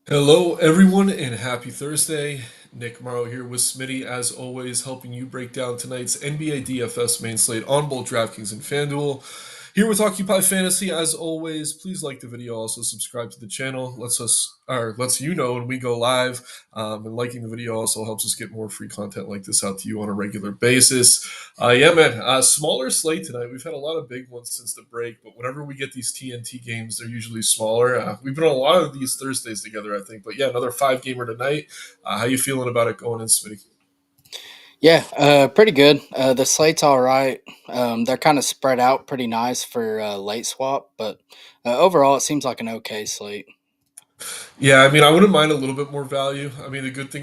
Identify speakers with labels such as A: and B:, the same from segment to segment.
A: Hello, everyone, and happy Thursday. Nick Marro here with Smitty, as always, helping you break down tonight's NBA DFS main slate on both DraftKings and FanDuel. Here with Occupy Fantasy, as always, please like the video, also subscribe to the channel. Lets you know when we go live. And liking the video also helps us get more free content like this out to you on a regular basis. Yeah, man. Smaller slate tonight. We've had a lot of big ones since the break, but whenever we get these TNT games, they're usually smaller. We've been on a lot of these Thursdays together, I think. But yeah, another five gamer tonight. How you feeling about it going in, Smitty?
B: Yeah, pretty good. The slate's all right. They're kind of spread out pretty nice for late swap, but overall, it seems like an okay slate.
A: Yeah, I mean, I wouldn't mind a little bit more value. I mean, the good thing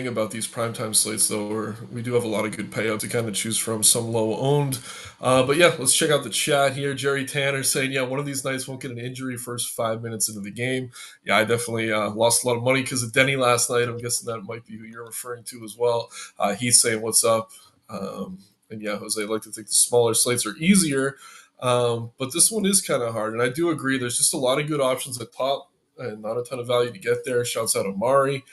A: about these primetime slates, though, are we do have a lot of good payouts to kind of choose from. Some low owned, but yeah, let's check out the chat here. Jerry Tanner saying, yeah, one of these nights won't get an injury first 5 minutes into the game. Yeah, I definitely lost a lot of money because of Denny last night. I'm guessing that might be who you're referring to as well. He's saying, what's up? And yeah, Jose, I'd like to think the smaller slates are easier. But this one is kind of hard, and I do agree. There's just a lot of good options at top and not a ton of value to get there. Shouts out Amari.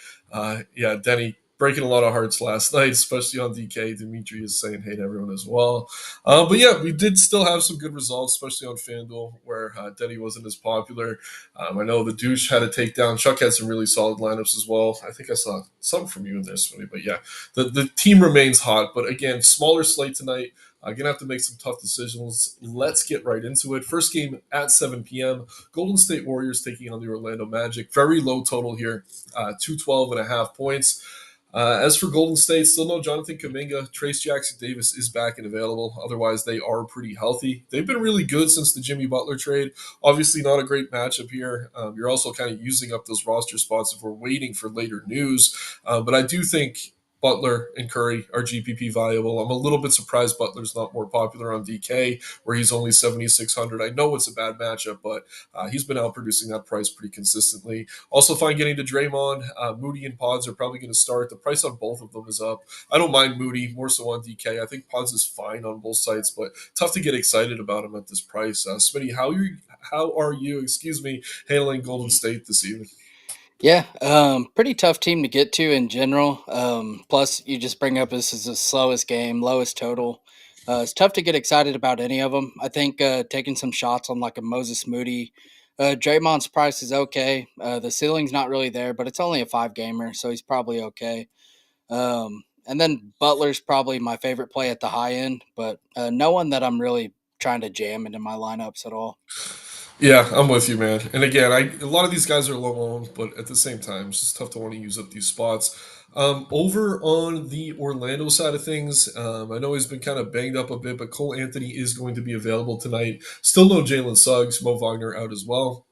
A: Yeah, Denny breaking a lot of hearts last night, especially on DK. Dimitri is saying hey to everyone as well. But yeah, we did still have some good results, especially on FanDuel, where Denny wasn't as popular. I know the douche had a takedown. Chuck had some really solid lineups as well. I think I saw something from you in this one, but yeah, the team remains hot. But again, smaller slate tonight. Gonna have to make some tough decisions. Let's get right into it. First game at 7 p.m. Golden State Warriors taking on the Orlando Magic. Very low total here, 212.5 points. As for Golden State, still no Jonathan Kuminga. Trace Jackson Davis is back and available. Otherwise, they are pretty healthy. They've been really good since the Jimmy Butler trade. Obviously, not a great matchup here. You're also kind of using up those roster spots if we're waiting for later news. But I do think Butler and Curry are GPP valuable. I'm a little bit surprised Butler's not more popular on DK, where he's only 7,600. I know it's a bad matchup, but he's been out producing that price pretty consistently. Also, fine getting to Draymond. Moody and Pods are probably going to start. The price on both of them is up. I don't mind Moody, more so on DK. I think Pods is fine on both sites, but tough to get excited about him at this price. Smitty, how are you, handling Golden State this evening?
B: Yeah, pretty tough team to get to in general. Plus, you just bring up this is the slowest game, lowest total. It's tough to get excited about any of them. I think taking some shots on like a Moses Moody. Draymond's price is okay. The ceiling's not really there, but it's only a five gamer, so he's probably okay. And then Butler's probably my favorite play at the high end, but no one that I'm really trying to jam into my lineups at all.
A: Yeah, I'm with you, man. And again, a lot of these guys are low owned, but at the same time, it's just tough to want to use up these spots. Over on the Orlando side of things, I know he's been kind of banged up a bit, but Cole Anthony is going to be available tonight. Still no Jalen Suggs, Mo Wagner out as well.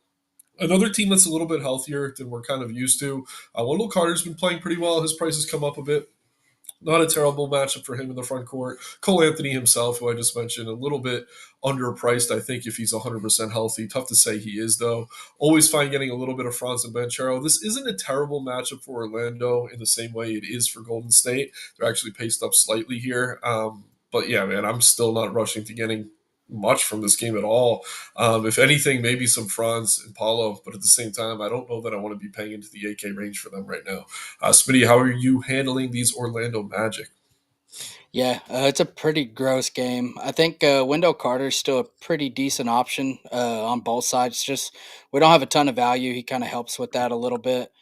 A: Another team that's a little bit healthier than we're kind of used to. Wendell Carter's been playing pretty well. His price has come up a bit. Not a terrible matchup for him in the front court. Cole Anthony himself, who I just mentioned, a little bit underpriced, I think, if he's 100% healthy. Tough to say he is, though. Always find getting a little bit of Franz and Banchero. This isn't a terrible matchup for Orlando in the same way it is for Golden State. They're actually paced up slightly here. But yeah, man, I'm still not rushing to getting much from this game at all. If anything, maybe some Franz and Paulo, but at the same time, I don't know that I want to be paying into the AK range for them right now. Smitty, how are you handling these Orlando Magic?
B: Yeah, it's a pretty gross game. I think Wendell Carter's still a pretty decent option on both sides. Just we don't have a ton of value. He kind of helps with that a little bit.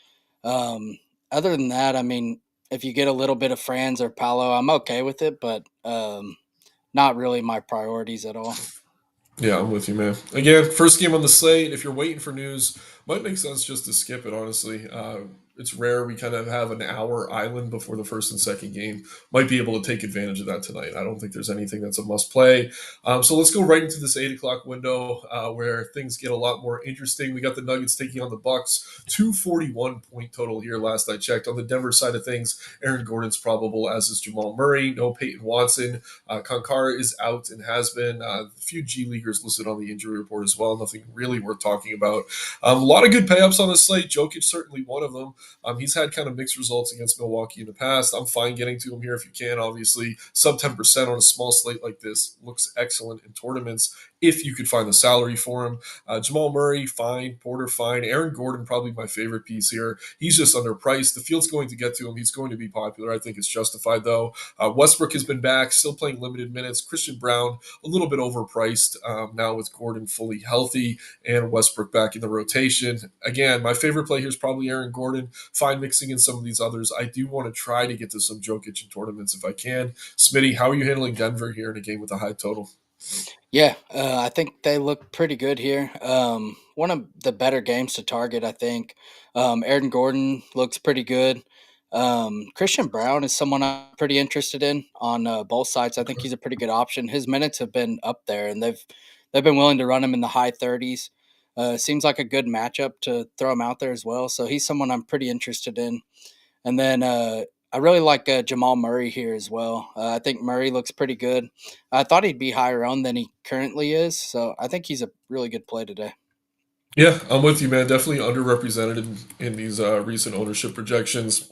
B: Um, Other than that, I mean, if you get a little bit of Franz or Paolo, I'm okay with it, but not really my priorities at all.
A: Yeah, I'm with you, man. Again, first game on the slate. If you're waiting for news, might make sense just to skip it. Honestly, it's rare we kind of have an hour island before the first and second game. Might be able to take advantage of that tonight. I don't think there's anything that's a must play. So let's go right into this 8 o'clock window where things get a lot more interesting. We got the Nuggets taking on the Bucks. 241 point total here. Last I checked on the Denver side of things. Aaron Gordon's probable, as is Jamal Murray. No Peyton Watson. Kankara is out and has been. A few G Leaguers listed on the injury report as well. Nothing really worth talking about. A lot of good payups on the slate. Jokic certainly one of them. He's had kind of mixed results against Milwaukee in the past. I'm fine getting to him here if you can. Obviously, sub 10% on a small slate like this looks excellent in tournaments. if you could find the salary for him. Jamal Murray, fine. Porter, fine. Aaron Gordon, probably my favorite piece here. He's just underpriced. The field's going to get to him. He's going to be popular. I think it's justified, though. Westbrook has been back, still playing limited minutes. Christian Brown, a little bit overpriced now with Gordon fully healthy and Westbrook back in the rotation. Again, my favorite play here is probably Aaron Gordon. Fine mixing in some of these others. I do want to try to get to some Jokic in tournaments if I can. Smitty, how are you handling Denver here in a game with a high total?
B: Yeah, I think they look pretty good here. One of the better games to target, I think. Aaron Gordon looks pretty good. Christian Brown is someone I'm pretty interested in on both sides. I think he's a pretty good option. His minutes have been up there, and they've been willing to run him in the high 30s. Seems like a good matchup to throw him out there as well. So he's someone I'm pretty interested in. And then I really like Jamal Murray here as well. I think Murray looks pretty good. I thought he'd be higher owned than he currently is, so I think he's a really good play today.
A: Yeah, I'm with you, man. Definitely underrepresented in these recent ownership projections.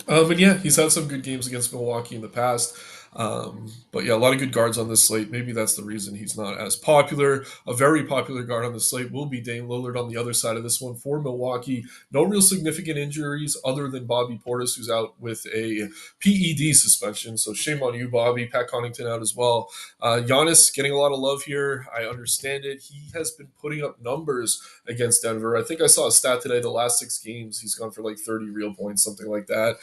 A: And yeah, he's had some good games against Milwaukee in the past. But yeah, a lot of good guards on this slate. Maybe that's the reason he's not as popular. A very popular guard on the slate will be Dame Lillard on the other side of this one for Milwaukee. No real significant injuries other than Bobby Portis, who's out with a PED suspension. So shame on you, Bobby. Pat Connaughton out as well. Giannis getting a lot of love here. I understand it. He has been putting up numbers against Denver. I think I saw a stat today. The last 6 games, he's gone for like 30 real points, something like that.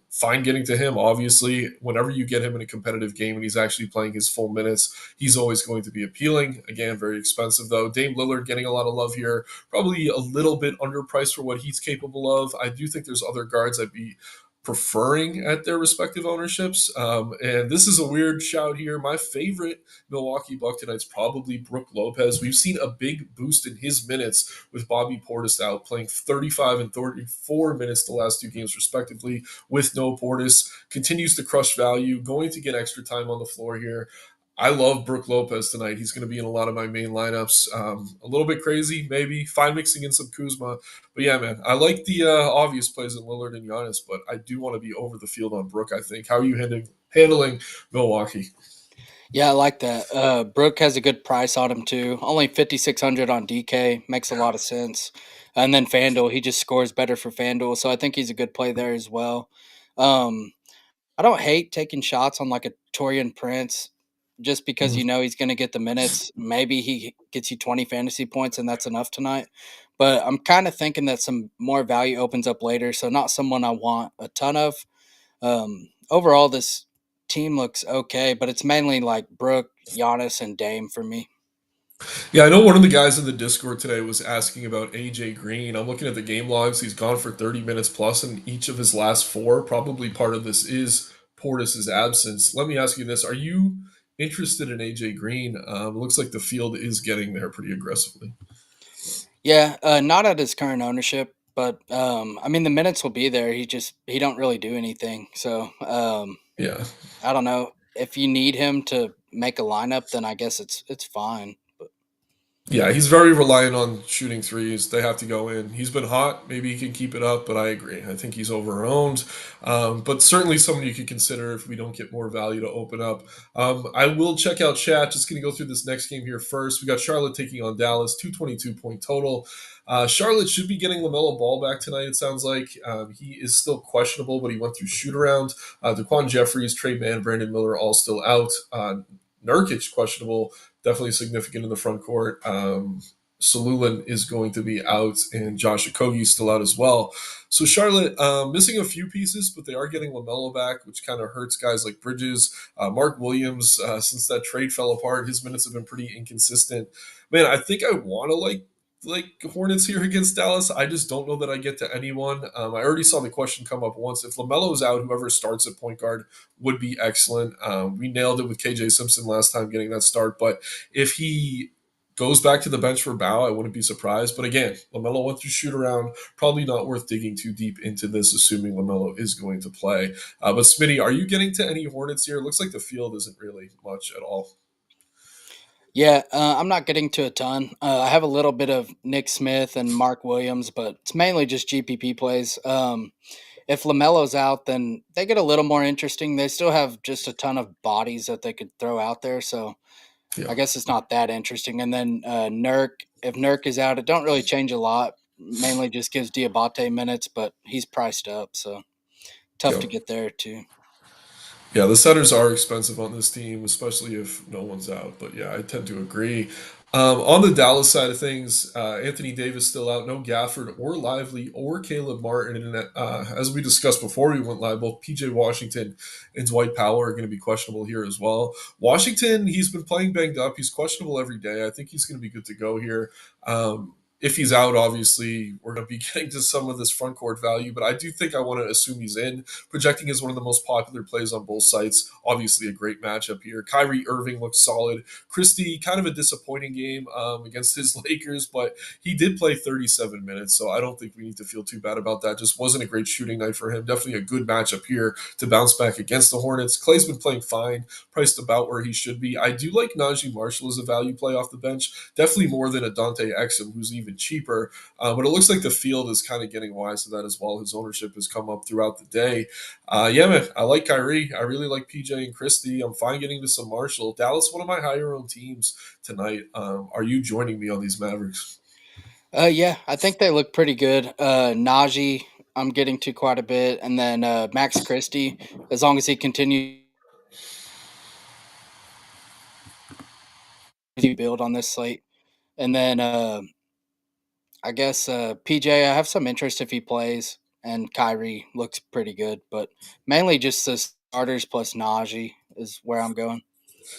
A: Fine getting to him. Obviously, whenever you get him in a competitive game and he's actually playing his full minutes, he's always going to be appealing. Again, very expensive though. Dame Lillard getting a lot of love here. Probably a little bit underpriced for what he's capable of. I do think there's other guards I'd be preferring at their respective ownerships. And this is a weird shout here. My favorite Milwaukee Buck tonight's probably Brook Lopez. We've seen a big boost in his minutes with Bobby Portis out, playing 35 and 34 minutes the last 2 games, respectively, with no Portis. Continues to crush value, going to get extra time on the floor here. I love Brook Lopez tonight. He's going to be in a lot of my main lineups. A little bit crazy, maybe. Fine mixing in some Kuzma. But yeah, man, I like the obvious plays in Lillard and Giannis, but I do want to be over the field on Brook, I think. How are you handling Milwaukee?
B: Yeah, I like that. Brooke has a good price on him too. Only 5,600 on DK makes a lot of sense. And then FanDuel, he just scores better for FanDuel, so I think he's a good play there as well. Um, I don't hate taking shots on like a Torian Prince just because
A: Mhm.
B: he's going to get the minutes. Maybe he gets you 20 fantasy points and that's enough tonight. But I'm kind of thinking that some more value opens up later. So, not someone I want a ton of. Overall, this team looks okay, but it's mainly like Brooke, Giannis, and Dame for me.
A: Yeah, I know one of the guys in the Discord today was asking about AJ Green. I'm looking at the game logs. He's gone for 30 minutes plus in each of his last 4. Probably part of this is Portis's absence. Let me ask you this. Are you interested in AJ Green? It looks like the field is getting there pretty aggressively.
B: Yeah, not at his current ownership, but I mean the minutes will be there. He don't really do anything. So
A: Yeah.
B: I don't know if you need him to make a lineup, then I guess it's fine. But
A: Yeah, he's very reliant on shooting threes. They have to go in. He's been hot. Maybe he can keep it up, but I agree. I think he's overowned. But certainly someone you could consider if we don't get more value to open up. I will check out chat. Just going to go through this next game here first. We got Charlotte taking on Dallas, 222-point total. Charlotte should be getting LaMelo Ball back tonight, it sounds like. He is still questionable, but he went through shoot around. Daquan Jeffries, Trey Mann, Brandon Miller all still out. Nurkic questionable, definitely significant in the front court. Salulin is going to be out, and Josh Okogie still out as well. So Charlotte missing a few pieces, but they are getting LaMelo back, which kind of hurts guys like Bridges, Mark Williams. Since that trade fell apart, his minutes have been pretty inconsistent. Man, I think I want to like Hornets here against Dallas. I just don't know that I get to anyone. I already saw the question come up once. If LaMelo's out, whoever starts at point guard would be excellent. We nailed it with KJ Simpson last time getting that start, but if he goes back to the bench for Bow, I wouldn't be surprised. But again, LaMelo went through shoot around. Probably not worth digging too deep into this, assuming LaMelo is going to play. But Smitty, are you getting to any Hornets here? It looks like the field isn't really much at all.
B: yeah, I'm not getting to a ton. I have a little bit of Nick Smith and Mark Williams, but it's mainly just GPP plays. If Lamelo's out, then they get a little more interesting. They still have just a ton of bodies that they could throw out there. So
A: Yeah.
B: I guess it's not that interesting. And then Nurk, if Nurk is out, it don't really change a lot. Mainly just gives Diabate minutes, but he's priced up, so tough to
A: Yep.
B: get there too.
A: Yeah, the centers are expensive on this team, especially if no one's out. But yeah, I tend to agree. On the Dallas side of things, Anthony Davis still out. No Gafford or Lively or Caleb Martin. And as we discussed before we went live, both PJ Washington and Dwight Powell are going to be questionable here as well. Washington, he's been playing banged up. He's questionable every day. I think he's going to be good to go here. If he's out, obviously, we're going to be getting to some of this front court value, but I do think I want to assume he's in. Projecting as one of the most popular plays on both sites. Obviously, a great matchup here. Kyrie Irving looks solid. Christie, kind of a disappointing game against his Lakers, but he did play 37 minutes, so I don't think we need to feel too bad about that. Just wasn't a great shooting night for him. Definitely a good matchup here to bounce back against the Hornets. Clay's been playing fine, priced about where he should be. I do like Najee Marshall as a value play off the bench. Definitely more than a Dante Exum, who's even cheaper. But it looks like the field is kind of getting wise to that as well. His ownership has come up throughout the day. Yeah, man, I like Kyrie. I really like PJ and Christie. I'm fine getting to some Marshall. Dallas, one of my higher owned teams tonight. Are you joining me on these Mavericks?
B: Yeah, I think they look pretty good. Najee, I'm getting to quite a bit, and then Max Christie, as long as he continues to build on this slate, and then I guess PJ, I have some interest if he plays, and Kyrie looks pretty good, but mainly just the starters plus Najee is where I'm going.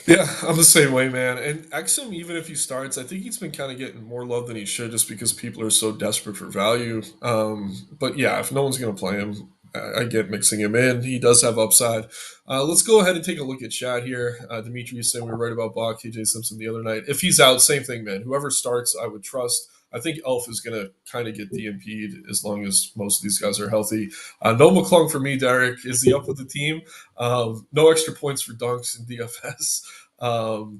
A: Yeah, I'm the same way, man. And Exum, even if he starts, I think he's been kind of getting more love than he should just because people are so desperate for value. But yeah, if no one's going to play him, I get mixing him in. He does have upside. Let's go ahead and take a look at chat here. Dimitri is saying we were right about Bach, KJ Simpson the other night. If he's out, same thing, man. Whoever starts, I would trust. I think Elf is going to kind of get DMP'd as long as most of these guys are healthy. No McClung for me, Derek. Is he up with the team? No extra points for dunks in DFS.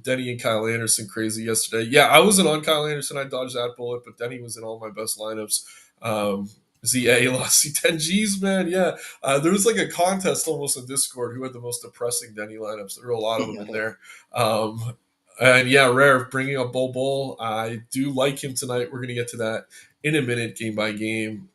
A: Denny and Kyle Anderson crazy yesterday. Yeah, I wasn't on Kyle Anderson. I dodged that bullet, but Denny was in all my best lineups. ZA lost 10 G's, man. Yeah. There was like a contest almost in Discord who had the most depressing Denny lineups. There were a lot of them in there. And yeah, Rare bringing up Bull. I do like him tonight. We're going to get to that in a minute, game by game.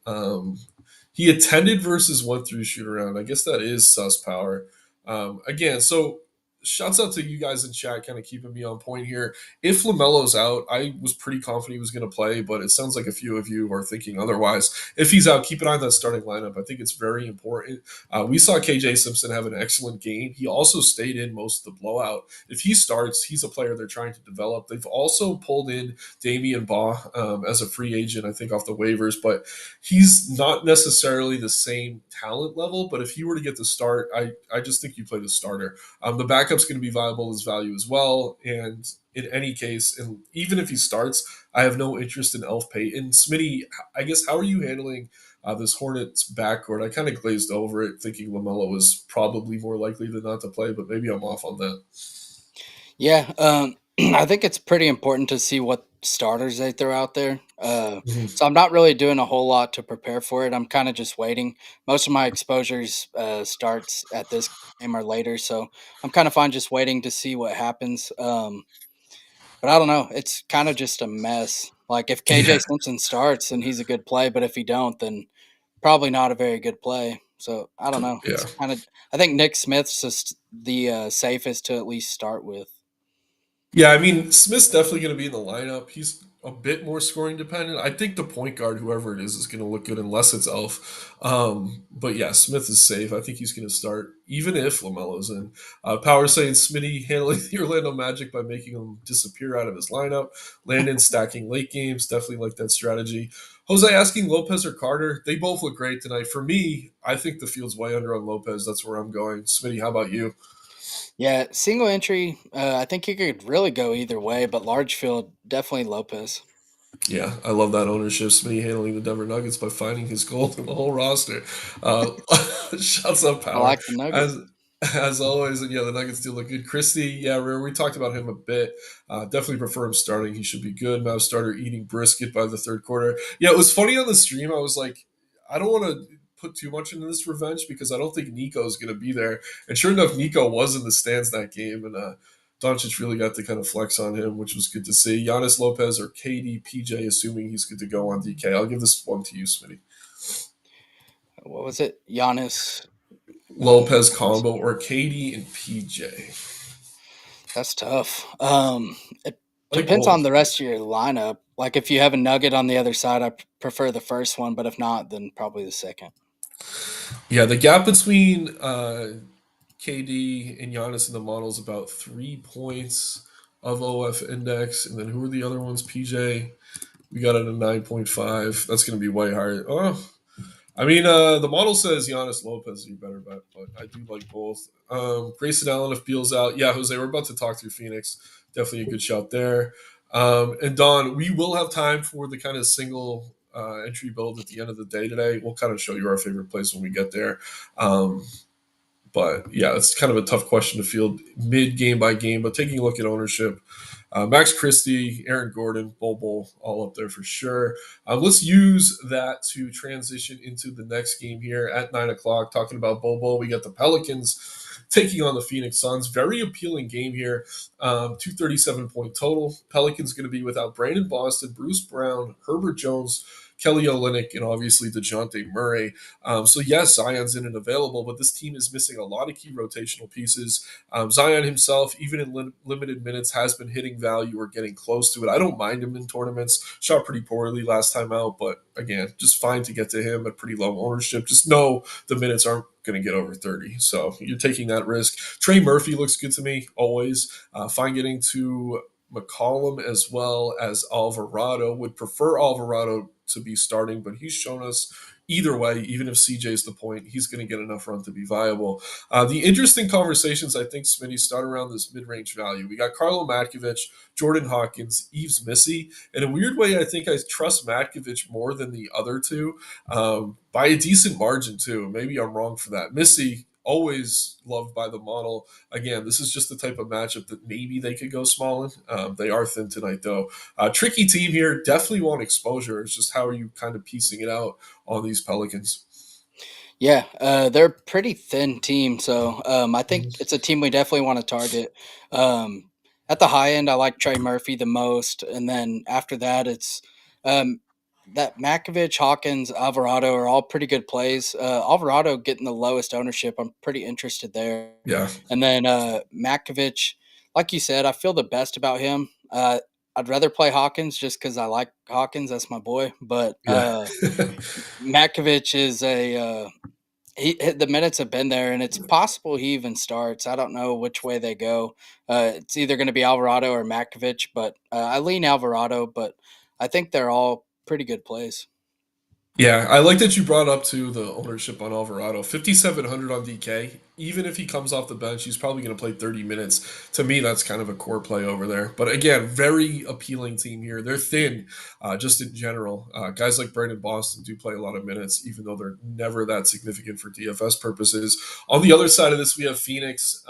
A: He attended versus went through shoot around. I guess that is sus power. Again, so shouts out to you guys in chat, kind of keeping me on point here. If LaMelo's out, I was pretty confident he was going to play, but it sounds like a few of you are thinking otherwise. If he's out, keep an eye on that starting lineup. I think it's very important. We saw KJ Simpson have an excellent game. He also stayed in most of the blowout. If he starts, he's a player they're trying to develop. They've also pulled in Damian Baugh as a free agent, I think, off the waivers, but he's not necessarily the same talent level. But if you were to get the start, I just think you play the starter. The backup's going to be viable as value as well. And in any case, and even if he starts, I have no interest in Elf Payton. Smitty, I guess, how are you handling this Hornets backcourt? I kind of glazed over it, thinking LaMelo was probably more likely than not to play, but maybe I'm off on that.
B: Yeah, I think it's pretty important to see what starters they throw out there.
A: Mhm.
B: So I'm not really doing a whole lot to prepare for it. I'm kind of just waiting. Most of my exposures starts at this game or later, so I'm kind of fine just waiting to see what happens. But I don't know. It's kind of just a mess. Like if KJ
A: Yeah,
B: Simpson starts, then he's a good play. But if he don't, then probably not a very good play. So I don't know.
A: yeah.
B: It's kind of. I think Nick Smith's just the safest to at least start with.
A: Yeah, I mean, Smith's definitely going to be in the lineup. He's a bit more scoring dependent. I think the point guard, whoever it is going to look good unless it's Elf. But yeah, Smith is safe. I think he's going to start, even if LaMelo's in. Power saying Smitty handling the Orlando Magic by making him disappear out of his lineup. Landon stacking late games. Definitely like that strategy. Jose asking Lopez or Carter. They both look great tonight. For me, I think the field's way under on Lopez. That's where I'm going. Smitty, how about you?
B: Yeah, single entry. I think you could really go either way, but large field definitely Lopez.
A: Yeah, I love that ownership. Smitty handling the Denver Nuggets by finding his goal in the whole roster. Uh, Shouts up,
B: I
A: power.
B: like the Nugget.
A: As always, and yeah, the Nuggets do look good. Christie, yeah, we talked about him a bit. Definitely prefer him starting. He should be good. Mav starter eating brisket by the third quarter. Yeah, it was funny on the stream. I was like, I don't want to put too much into this revenge because I don't think Nico is going to be there. And sure enough, Nico was in the stands that game and Doncic really got to kind of flex on him, which was good to see. Giannis Lopez or KD, PJ, assuming he's good to go on DK. I'll give this one to you, Smitty.
B: What was it? Giannis.
A: Lopez
B: Lopez.
A: combo or KD and PJ.
B: That's tough. It
A: I like
B: depends on
A: both,
B: the
A: but
B: rest of your lineup. Like if you have a Nugget on the other side, prefer the first one, but if not, then probably the second.
A: yeah, the gap between KD and Giannis in the model is about 3 points of OF index, and then who are the other ones? PJ, we got it at 9.5. That's going to be way higher. Oh, I mean, the model says Giannis Lopez is your better bet, but I do like both. Grayson Allen, if Beal's out, yeah, Jose, we're about to talk through Phoenix. Definitely a good shot there. And Don, we will have time for the kind of single entry build at the end of the day today. We'll kind of show you our favorite plays when we get there. Um, but yeah, it's kind of a tough question to field mid game by game. But taking a look at ownership, Max Christie, Aaron Gordon, Bol all up there for sure. Let's use that to transition into the next game here at 9 o'clock. Talking about Bol, we got the Pelicans taking on the Phoenix Suns. Very appealing game here. 237-point total. Pelicans going to be without Brandon Boston, Bruce Brown, Herbert Jones, Kelly Olynyk, and obviously DeJounte Murray. So yes, Zion's in and available, but this team is missing a lot of key rotational pieces. Zion himself, even in limited minutes, has been hitting value or getting close to it. I don't mind him in tournaments. Shot pretty poorly last time out, but again, just fine to get to him at pretty low ownership. Just know the minutes aren't going to get over 30. So you're taking that risk. Trey Murphy looks good to me, always. Fine getting to McCollum as well as Alvarado. Would prefer Alvarado to be starting, but he's shown us either way, even if CJ's the point, he's going to get enough run to be viable. The interesting conversations, I think, Smitty, start around this mid-range value. We got Carlo Matkovic, Jordan Hawkins, Yves Missy. In a weird way, I think I trust Matkovic more than the other two by a decent margin, too. Maybe I'm wrong for that. Missy, always loved by the model. Again, this is just the type of matchup that maybe they could go small in. They are thin tonight, though. Tricky team here. Definitely want exposure. It's just how are you kind of piecing it out on these Pelicans?
B: Yeah, they're a pretty thin team, so I think
A: Mhm.
B: it's a team we definitely want to target. Um, at the high end, I like Trey Murphy the most, and then after that, it's um, that Makovich, Hawkins, Alvarado are all pretty good plays. Alvarado getting the lowest ownership, I'm pretty interested there,
A: Yeah.
B: and then Makovich, like you said, I feel the best about him. I'd rather play Hawkins just because I like Hawkins. That's my boy, but
A: Yeah.
B: Makovich is a the minutes have been there, and it's possible he even starts. I don't know which way they go. It's either going to be Alvarado or Makovich, but I lean Alvarado. But I think they're all pretty good plays.
A: Yeah, I like that you brought up to the ownership on Alvarado. 5,700 on DK. Even if he comes off the bench, he's probably going to play 30 minutes. To me, that's kind of a core play over there. But again, very appealing team here. They're thin, just in general. Guys like Brandon Boston do play a lot of minutes, even though they're never that significant for DFS purposes. On the other side of this, we have Phoenix.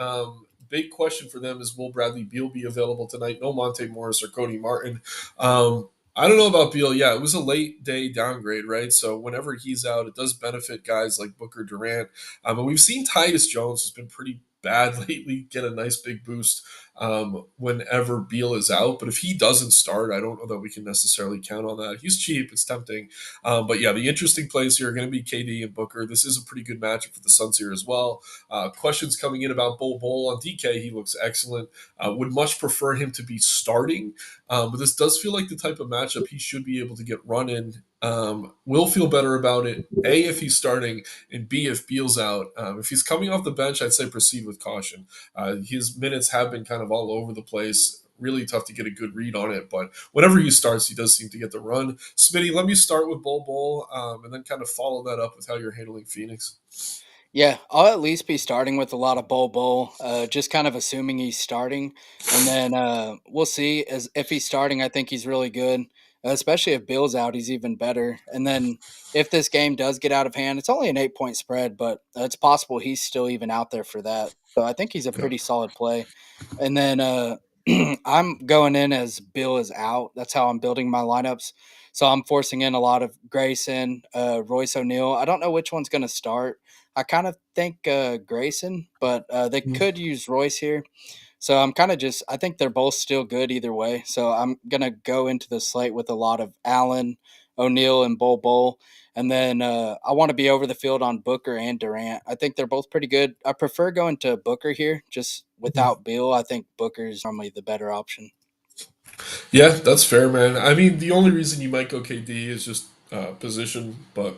A: Big question for them is will Bradley Beal be available tonight? No Monte Morris or Cody Martin. I don't know about Beal. Yeah, it was a late day downgrade, right? So whenever he's out, it does benefit guys like Booker Durant. But we've seen Tyus Jones, who's been pretty bad lately, get a nice big boost whenever Beal is out. But if he doesn't start, I don't know that we can necessarily count on that. He's cheap. It's tempting. But yeah, the interesting plays here are going to be KD and Booker. This is a pretty good matchup for the Suns here as well. Questions coming in about Bol on DK. He looks excellent. Would much prefer him to be starting. But this does feel like the type of matchup he should be able to get run in. Will feel better about it. A, if he's starting, and B, if Beal's out. If he's coming off the bench, I'd say proceed with caution. His minutes have been kind of all over the place. Really tough to get a good read on it, but whenever he starts, he does seem to get the run. Smitty, let me start with Bol, and then kind of follow that up with how you're handling Phoenix.
B: Yeah, I'll at least be starting with a lot of just kind of assuming he's starting, and then we'll see. As if he's starting, I think he's really good, especially if Bill's out, he's even better. And then if this game does get out of hand, it's only an 8 point spread, but it's possible he's still even out there for that. So I think he's a
A: Yeah.
B: pretty solid play. And then I'm going in as Bill is out. That's how I'm building my lineups. So I'm forcing in a lot of Grayson, Royce O'Neal. I don't know which one's going to start. I kind of think Grayson, but they could use Royce here. So I'm kind of just, I think they're both still good either way. So I'm going to go into the slate with a lot of Allen, O'Neal, and Bull. And then I want to be over the field on Booker and Durant. I think they're both pretty good. I prefer going to Booker here just without Bill. I think Booker is normally the better option.
A: Yeah, that's fair, man. I mean, the only reason you might go KD is just position, but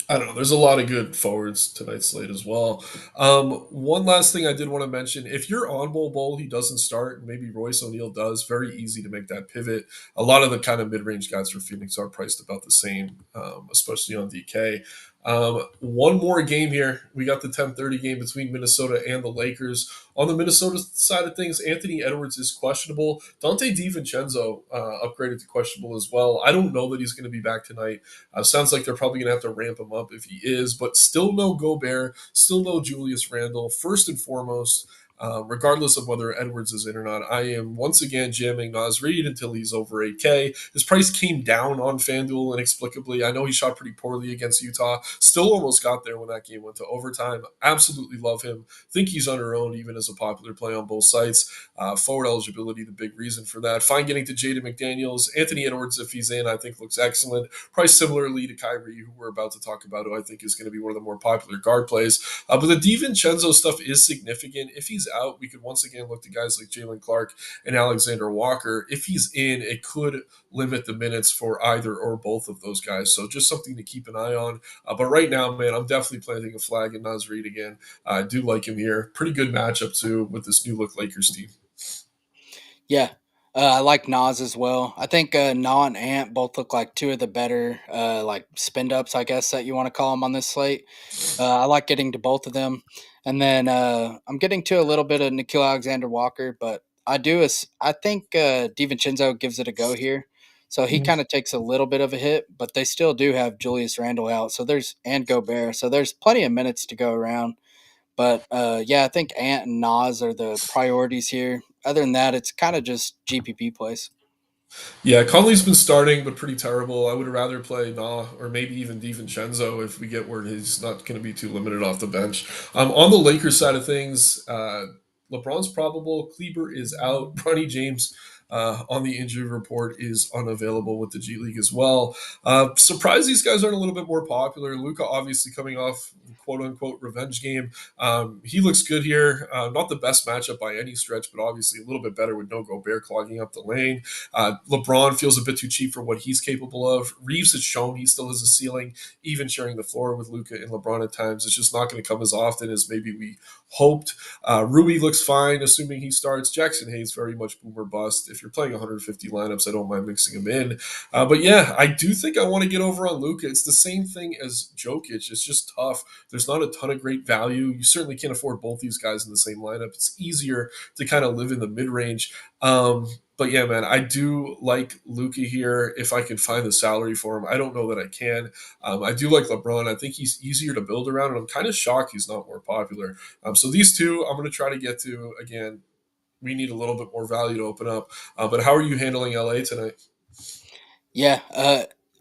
A: I don't know. There's a lot of good forwards tonight's slate as well. One last thing I did want to mention: if you're on Bowl, he doesn't start, and maybe Royce O'Neal does. Very easy to make that pivot. A lot of the kind of mid-range guys for Phoenix are priced about the same, especially on DK. One more game here. We got the 10:30 game between Minnesota and the Lakers. On the Minnesota side of things, Anthony Edwards is questionable. Dante DiVincenzo upgraded to questionable as well. I don't know that he's going to be back tonight. Sounds like they're probably going to have to ramp him up if he is, but still no Gobert, still no Julius Randle. First and foremost, regardless of whether Edwards is in or not, I am once again jamming Nas Reed until he's over 8K. His price came down on FanDuel inexplicably. I know he shot pretty poorly against Utah. Still almost got there when that game went to overtime. Absolutely love him. Think he's underowned even as a popular play on both sites. Forward eligibility, the big reason for that. Fine getting to Jaden McDaniels. Anthony Edwards, if he's in, I think looks excellent. Priced similarly to Kyrie, who we're about to talk about, who I think is going to be one of the more popular guard plays. But the DiVincenzo stuff is significant. If he's out, we could once again look to guys like Jalen Clark and Alexander Walker. If he's in, it could limit the minutes for either or both of those guys. So just something to keep an eye on. But right now, man, I'm definitely planting a flag in Nas Reed again. I do like him here. Pretty good matchup, too, with this new look Lakers team.
B: Yeah. I like Nas as well. I think Na and Ant both look like two of the better like spin ups, I guess that you want to call them on this slate. I like getting to both of them, and then I'm getting to a little bit of Nikhil Alexander Walker, but I think Divincenzo gives it a go here, so he kind of takes a little bit of a hit, but they still do have Julius Randle out, so there's and Gobert, so there's plenty of minutes to go around. But yeah, I think Ant and Nas are the priorities here. Other than that, it's kind of just GPP plays.
A: Yeah, Conley's been starting, but pretty terrible. I would rather play Nah or maybe even DiVincenzo if we get where he's not going to be too limited off the bench. On the Lakers side of things, LeBron's probable. Kleber is out. Bronny James on the injury report is unavailable with the G League as well. Surprised these guys aren't a little bit more popular. Luca obviously coming off quote unquote revenge game. He looks good here. Not the best matchup by any stretch, but obviously a little bit better with no Gobert clogging up the lane. LeBron feels a bit too cheap for what he's capable of. Reeves has shown he still has a ceiling, even sharing the floor with Luka and LeBron at times. It's just not going to come as often as maybe we hoped. Rui looks fine, assuming he starts. Jackson Hayes very much boomer bust. If you're playing 150 lineups, I don't mind mixing him in. But yeah, I do think I want to get over on Luka. It's the same thing as Jokic. It's just tough. There's not a ton of great value. You certainly can't afford both these guys in the same lineup. It's easier to kind of live in the mid range. But yeah, man, I do like Luka here if I can find the salary for him. I don't know that I can. I do like LeBron. I think he's easier to build around, and I'm kind of shocked he's not more popular. So these two, I'm going to try to get to. Again, we need a little bit more value to open up. But how are you handling LA tonight?
B: Yeah,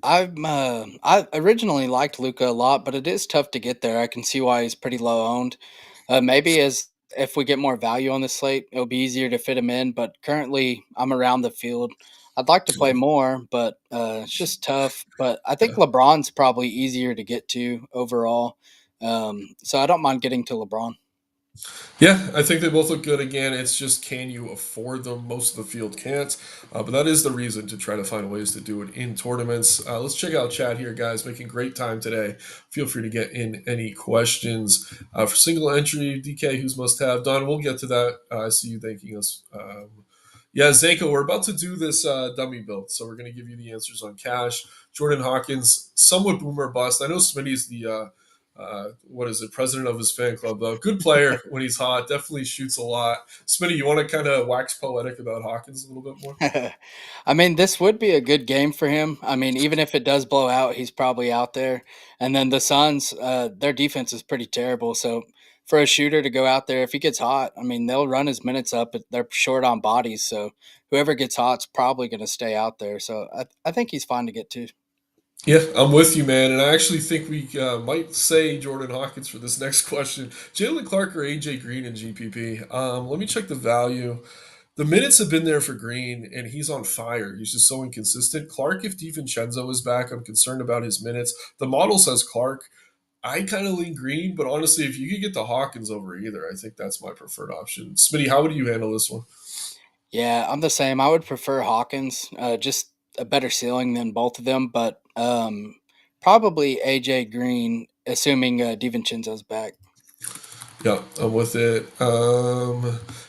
B: I originally liked Luca a lot, but it is tough to get there. I can see why he's pretty low owned. Maybe as if we get more value on the slate, it'll be easier to fit him in. But currently, I'm around the field. I'd like to play more, but it's just tough. But I think
A: Yeah.
B: LeBron's probably easier to get to overall. So I don't mind getting to LeBron.
A: Yeah, I think they both look good again. It's just can you afford them? Most of the field can't. But that is the reason to try to find ways to do it in tournaments. Let's check out chat here, guys. Making great time today. Feel free to get in any questions. For single entry, DK, who's must have? Don, we'll get to that. I see you thanking us. Yeah, Zanko, we're about to do this dummy build. So we're going to give you the answers on cash. Jordan Hawkins, somewhat boomer bust. I know Smitty's the what is it, president of his fan club, though. Good player when he's hot. Definitely shoots a lot. Smitty, you want to kind of wax poetic about Hawkins a little bit more?
B: I mean, this would be a good game for him. I mean, even if it does blow out, he's probably out there. And then the Suns, their defense is pretty terrible. So for a shooter to go out there, if he gets hot, I mean, they'll run his minutes up, but they're short on bodies. So whoever gets hot's probably going to stay out there. So I think he's fine to get to.
A: Yeah, I'm with you, man. And I actually think we might say Jordan Hawkins for this next question. Jalen Clark or AJ Green in GPP? Let me check the value. The minutes have been there for Green, and he's on fire. He's just so inconsistent. Clark, if DiVincenzo is back, I'm concerned about his minutes. The model says Clark. I kind of lean Green, but honestly, if you could get the Hawkins over either, I think that's my preferred option. Smitty, how would you handle this one?
B: Yeah, I'm the same. I would prefer Hawkins, just a better ceiling than both of them, but probably AJ Green, assuming DiVincenzo's back.
A: Yeah, I'm with it.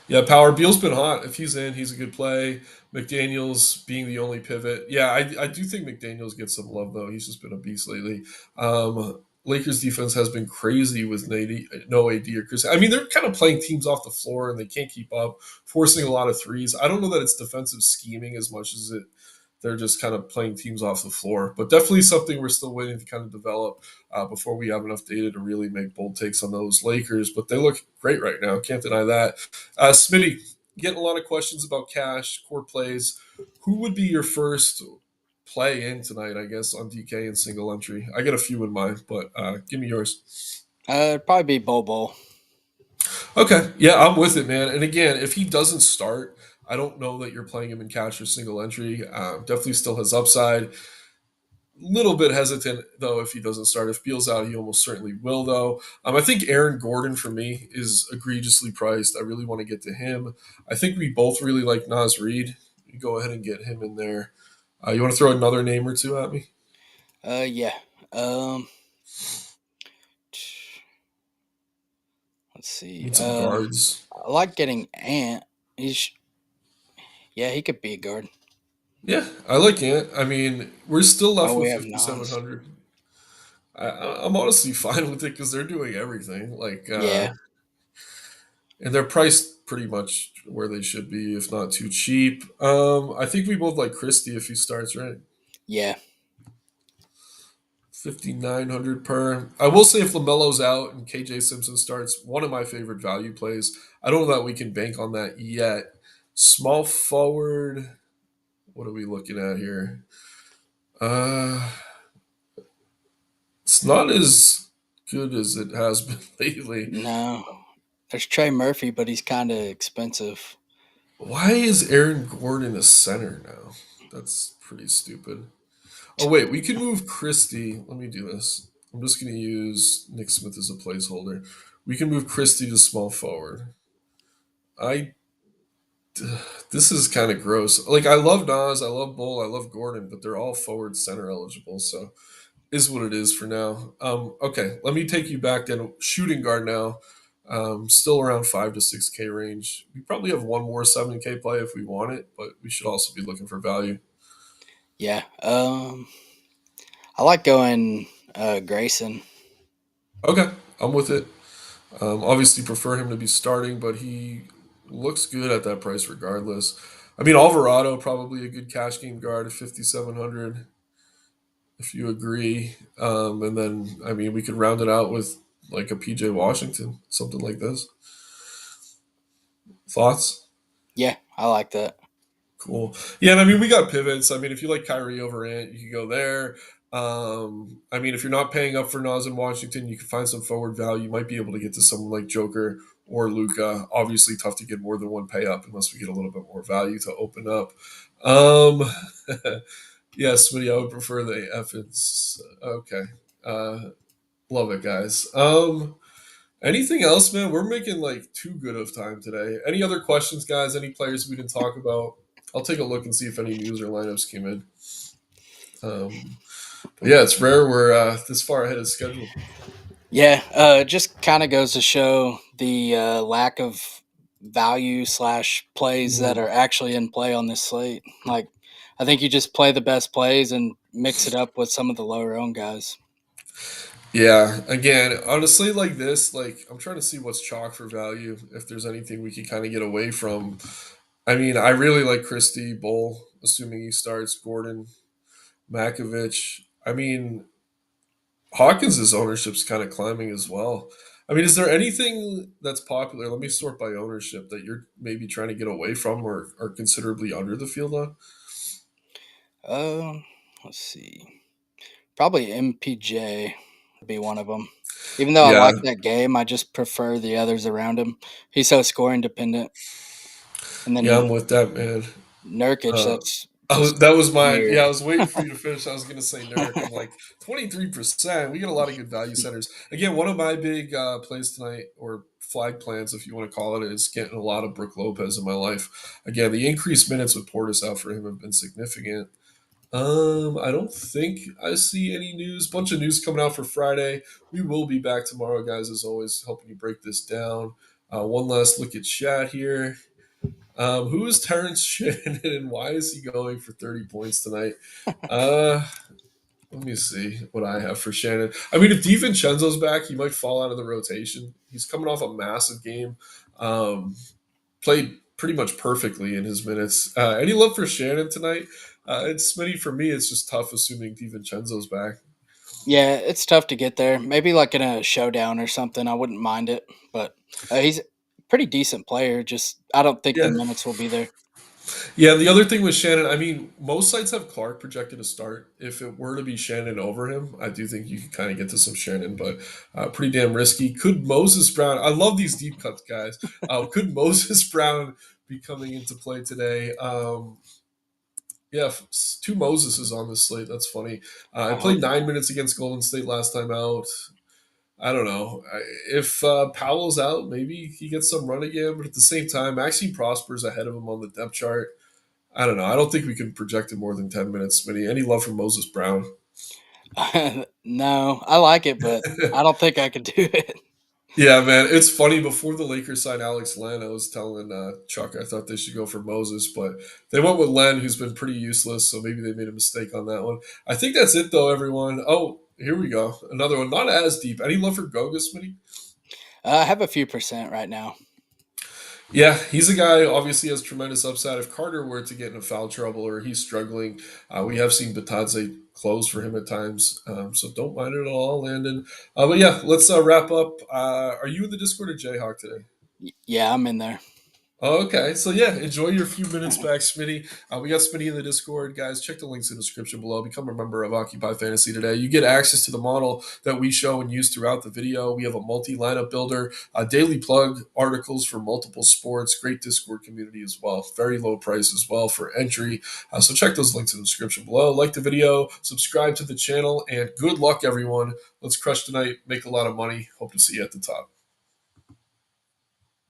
A: Yeah, Power Beal's been hot. If he's in, he's a good play. McDaniels being the only pivot. Yeah, I do think McDaniels gets some love though. He's just been a beast lately. Lakers defense has been crazy with no AD or Chris. I mean, they're kind of playing teams off the floor and they can't keep up, forcing a lot of threes. I don't know that it's defensive scheming as much as they're just kind of playing teams off the floor. But definitely something we're still waiting to kind of develop before we have enough data to really make bold takes on those Lakers. But they look great right now. Can't deny that. Smitty, getting a lot of questions about cash, core plays. Who would be your first play in tonight, I guess, on DK and single entry? I got a few in mind, but give me yours.
B: It'd probably be Bobo.
A: Okay. Yeah, I'm with it, man. And again, if he doesn't start, I don't know that you're playing him in cash or single entry. Definitely still has upside. Little bit hesitant though if he doesn't start. If Beal's out, he almost certainly will though. I think Aaron Gordon for me is egregiously priced. I really want to get to him. I think we both really like Nas Reed. You go ahead and get him in there. You want to throw another name or two at me?
B: Yeah. Um, let's see.
A: Need some guards.
B: I like getting Ant. He's Yeah, he could be a guard.
A: Yeah, I like Ant. I mean, we're still
B: Oh,
A: left
B: we
A: with
B: have
A: 5,700.
B: Nas.
A: I'm honestly fine with it because they're doing everything.
B: Yeah,
A: And they're priced pretty much where they should be, if not too cheap. I think we both like Christie if he starts, right?
B: yeah,
A: 5,900 per. I will say if Lamelo's out and KJ Simpson starts, one of my favorite value plays. I don't know that we can bank on that yet. Small forward. What are we looking at here? Uh, it's not as good as it has been lately.
B: no. There's Trey Murphy, but he's kind of expensive.
A: Why is Aaron Gordon a center now? That's pretty stupid. Oh wait, we can move Christie. Let me do this. I'm just going to use Nick Smith as a placeholder. We can move Christie to small forward. I This is kind of gross. Like I love Nas, I love Bull, I love Gordon, but they're all forward center eligible. So is what it is for now. Okay, let me take you back then. Shooting guard now. Still around 5 to 6K range. We probably have one more 7K play if we want it, but we should also be looking for value.
B: Yeah. I like going Grayson.
A: Okay, I'm with it. Obviously, prefer him to be starting, but he looks good at that price regardless. I mean, Alvarado probably a good cash game guard at 5,700 if you agree. And then, I mean, we could round it out with like a PJ Washington, something like this. Thoughts?
B: Yeah, I like that.
A: Cool. Yeah, and I mean, we got pivots. I mean, if you like Kyrie over Ant, you can go there. I mean, if you're not paying up for Nas in Washington, you can find some forward value. You might be able to get to someone like Joker or Luca. Obviously, tough to get more than one pay up unless we get a little bit more value to open up. Um, yeah, Smitty, I would prefer the Evans. Okay. Uh, love it, guys. Anything else, man? We're making like too good of time today. Any other questions, guys? Any players we didn't talk about? I'll take a look and see if any news or lineups came in. But yeah, it's rare we're this far ahead of schedule.
B: Yeah, it just kind of goes to show the lack of value slash plays that
A: Mhm.
B: are actually in play on this slate. Like, I think you just play the best plays and mix it up with some of the lower owned guys.
A: Yeah, again, honestly, like this, like I'm trying to see what's chalk for value. If there's anything we can kind of get away from. I mean, I really like Christie Bull, assuming he starts. Gordon, Makovich. I mean, Hawkins' ownership's kind of climbing as well. I mean, is there anything that's popular? Let me sort by ownership that you're maybe trying to get away from or are considerably under the field on.
B: Um, let's see. Probably MPJ would be one of them. Even though I
A: Yeah,
B: like that game, I just prefer the others around him. He's so scoring dependent. And
A: yeah,
B: then
A: I'm with that, man.
B: Nurkic,
A: Uh,
B: that's just
A: that was mine.
B: weird.
A: Yeah, I was waiting for you to finish. I was going to say Nurk. I'm like 23%. We get a lot of good value centers. Again, one of my big plays tonight, or flag plans, if you want to call it, is getting a lot of Brook Lopez in my life. Again, the increased minutes with Portis out for him have been significant. I don't think I see any news. Bunch of news coming out for Friday. We will be back tomorrow, guys, as always, helping you break this down. One last look at chat here. Who is Terrence Shannon and why is he going for 30 points tonight? Uh, Let me see what I have for Shannon. I mean, if DiVincenzo's back, he might fall out of the rotation. He's coming off a massive game. Um, Played pretty much perfectly in his minutes. Any love for Shannon tonight? It's Smitty for me. It's just tough assuming DiVincenzo's back.
B: Yeah, it's tough to get there. Maybe like in a showdown or something, I wouldn't mind it. But he's a pretty decent player. Just I don't think the
A: Yeah,
B: minutes will be there.
A: yeah. The other thing with Shannon, I mean, most sites have Clark projected to start. If it were to be Shannon over him, I do think you could kind of get to some Shannon, but pretty damn risky. Could Moses Brown? I love these deep cuts, guys. Could Moses Brown be coming into play today? Yeah, two Moseses on this slate. That's funny. I
B: I
A: played
B: hope
A: 9 minutes against Golden State last time out. I don't know. If Powell's out, maybe he gets some run again. But at the same time, Maxime Prosper's ahead of him on the depth chart. I don't know. I don't think we can project it more than 10 minutes, Smitty. Any love for Moses Brown?
B: not. No, I like it, but I don't think I could do it.
A: Yeah, man. It's funny. Before the Lakers signed Alex Len, I was telling Chuck I thought they should go for Moses, but they went with Len, who's been pretty useless. So maybe they made a mistake on that one. I think that's it, though, everyone. Oh, here we go. Another one. Not as deep. Any love for Goga, Smitty?
B: I have a few percent right now.
A: Yeah, he's a guy obviously has tremendous upside. If Carter were to get in foul trouble or he's struggling, we have seen Batadze close for him at times. So don't mind it at all, Landon. But yeah, let's wrap up. Are you in the Discord or Jayhawk today?
B: Yeah, I'm in there.
A: Oh, okay, so yeah, enjoy your few minutes back, Smitty. We got Smitty in the Discord, guys. Check the links in the description below. Become a member of Occupy Fantasy today. You get access to the model that we show and use throughout the video. We have a multi-lineup builder, daily plug articles for multiple sports, great Discord community as well. Very low price as well for entry. So check those links in the description below. Like the video, subscribe to the channel, and good luck, everyone. Let's crush tonight, make a lot of money. Hope to see you at the top.